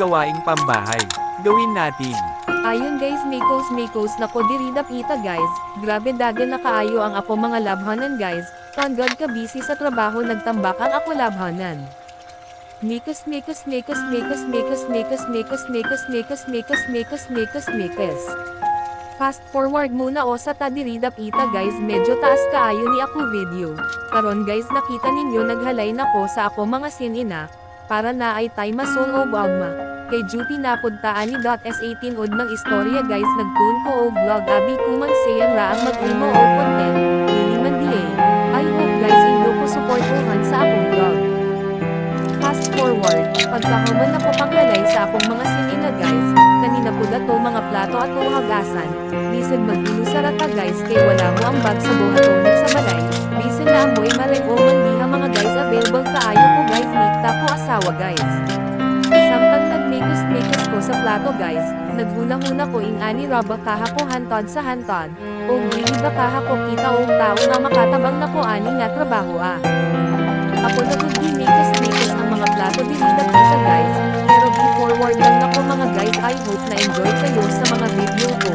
gawaing pambahay. Gawin natin. Ayun guys, makos nako diri dapita guys, grabe dagan na kaayo ang ako mga labhanan guys, tanggad ka busy sa trabaho nagtambak ang ako labhanan. Mikos. Fast forward muna o sa diri dapita guys, medyo taas kaayo ni ako video. Karon guys nakita ninyo naghalay nako sa ako mga sinina, para na ay tay masul o bagma. Kay duty napuntaan ni .s18 od ng istorya guys nagtun ko og vlog abi kuman sayan ra ang mag-imo o content, dili man diay. I hope guys inyo ko supportuhan sa akong vlog. Fast forward, pagkahuman ako panghalay sa akong mga sinina guys, kanina po dato mga plato at hugasan, bisan mag-inusarata guys kay wala mo ang bag sa buhatonit sa balay, bisan na amoy marekoman diha mga guys available kaayo ko guys nikta po asawa guys. Samtang nagmekos ko sa plato guys, naghuna-huna ko ani raba kaha ko hantod sa hantod, o dili ba kaha ko kita og tao nga makatabang na ko ani nga trabaho ah. Ako nagugimekos ang mga plato dili dapita guys, pero be forward lang na ko mga guys. I hope na enjoy kayo sa mga video ko.